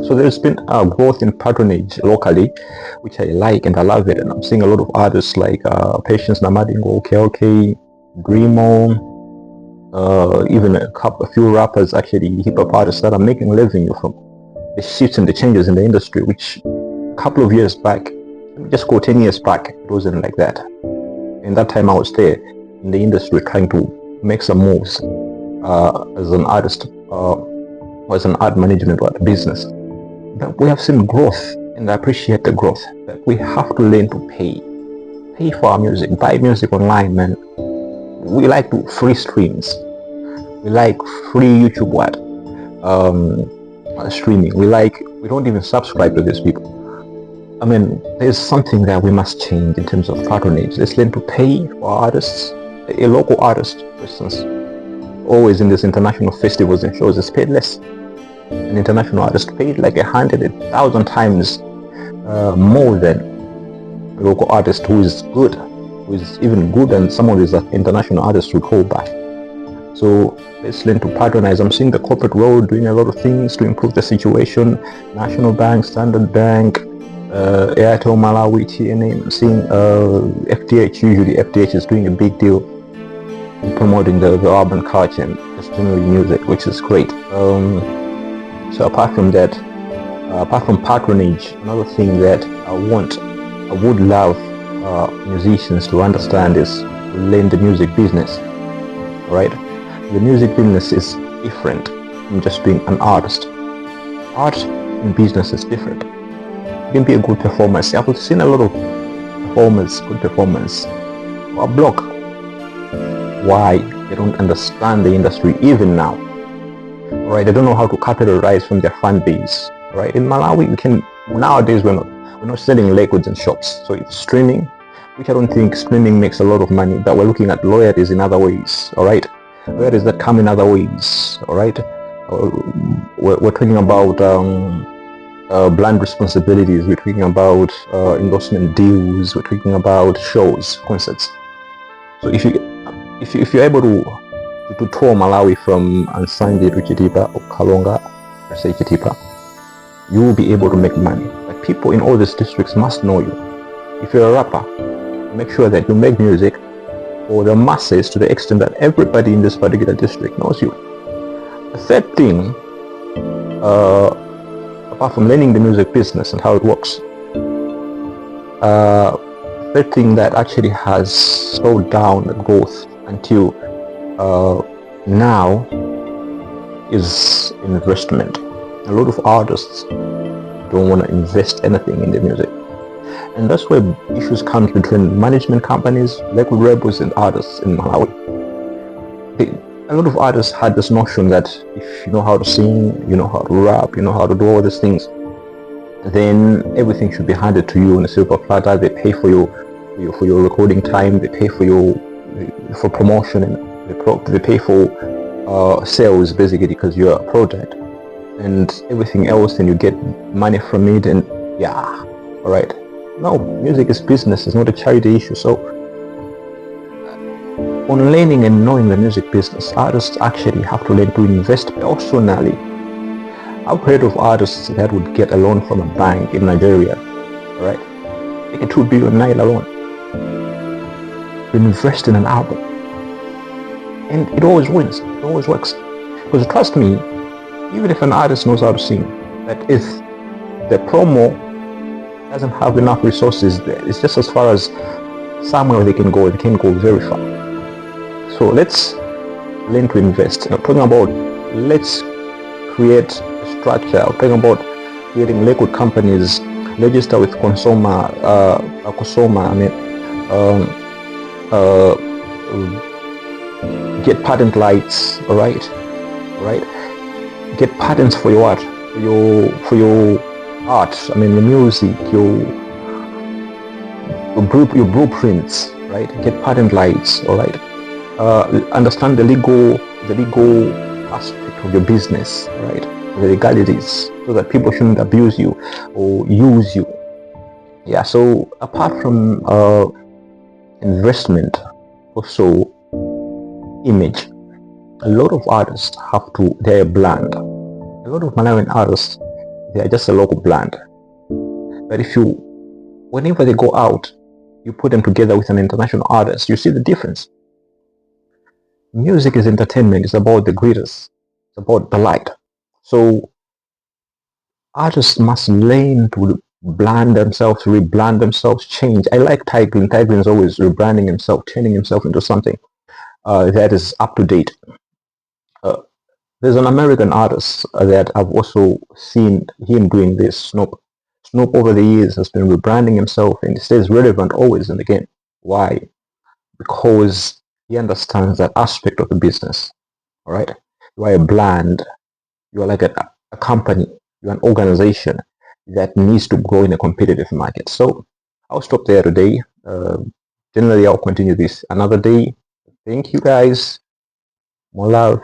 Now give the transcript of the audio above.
So there's been a growth in patronage locally, which I like and I love it. And I'm seeing a lot of artists like Patience Namadingo, KLK, Dreamo, even a few rappers, actually hip hop artists that are making a living from the shifts and the changes in the industry, which a couple of years back, just go 10 years back, it wasn't like that. In that time I was there in the industry trying to make some moves as an artist, as an art management or business. But we have seen growth, and I appreciate the growth. But we have to learn to pay for our music, buy music online, man. We like free streams, we like free YouTube streaming. We don't even subscribe to these people. I mean, there's something that we must change in terms of patronage. Let's learn to pay for artists. A local artist, for instance, always in these international festivals and shows, is paid less. An international artist paid like 100, 1,000 times more than a local artist who is good, who is even good than some of these international artists would hold back. So let's learn to patronize. I'm seeing the corporate world doing a lot of things to improve the situation. National Bank, Standard Bank, Airtel, Malawi, TNA. I'm seeing FTH. Usually FTH is doing a big deal in promoting the urban culture and just generally music, which is great. So apart from that, apart from patronage, another thing that I would love musicians to understand is to learn the music business. Right? The music business is different from just being an artist. Art and business is different. You can be a good performer. I've seen a lot of good performers who are blocked. Why? They don't understand the industry even now. Right? They don't know how to capitalize from their fan base. Right? In Malawi, nowadays we're not selling records in shops, so it's streaming, which I don't think streaming makes a lot of money, but we're looking at royalties in other ways. All right, royalties that come in other ways. All right, we're talking about brand responsibilities. We're talking about endorsement deals. We're talking about shows, concerts. So if you're able to tour Malawi from Ansanje to Chitipa or Kalonga, or say Chitipa, you will be able to make money. But people in all these districts must know you. If you're a rapper, make sure that you make music for the masses to the extent that everybody in this particular district knows you. The third thing, apart from learning the music business and how it works, the third thing that actually has slowed down the growth until now is investment. A lot of artists don't want to invest anything in the music. And that's where issues come between management companies, record labels, and artists in Malawi. A lot of artists had this notion that if you know how to sing, you know how to rap, you know how to do all these things, then everything should be handed to you on a silver platter. They pay for your recording time, they pay for promotion, and they pay for sales basically because you're a project, and everything else, and you get money from it, and yeah, all right. No, music is business, it's not a charity issue. So on learning and knowing the music business, artists actually have to learn to invest personally. I've heard of artists that would get a loan from a bank in Nigeria, right? Like a 2 billion naira loan to invest in an album. And it always wins, it always works. Because trust me, even if an artist knows how to sing, that if the promo doesn't have enough resources there, it's just as far as somewhere they can go very far. So let's learn to invest. I'm talking about let's create a structure. I'm talking about creating record companies, register with Kosoma, get patent rights, all right, get patents for your art, for your art, I mean the music, your blueprints, right? Get patent rights, all right. Understand the legal aspect of your business, right? The legalities, so that people shouldn't abuse you or use you. Yeah. So apart from investment, also image. A lot of artists they're bland. A lot of Malawian artists, They are just a local brand. But whenever they go out, you put them together with an international artist, you see the difference. Music is entertainment. It's about the greatest. It's about the light. So artists must learn to brand themselves, rebrand themselves, change. I like Tyglin. Tyglin is always rebranding himself, turning himself into something that is up to date. There's an American artist that I've also seen him doing this. Snoop. Snoop over the years has been rebranding himself and he stays relevant always and again. Why? Because he understands that aspect of the business. All right. You are a brand. You are like a company. You're an organization that needs to grow in a competitive market. So I'll stop there today. Generally, I'll continue this another day. Thank you guys. More love.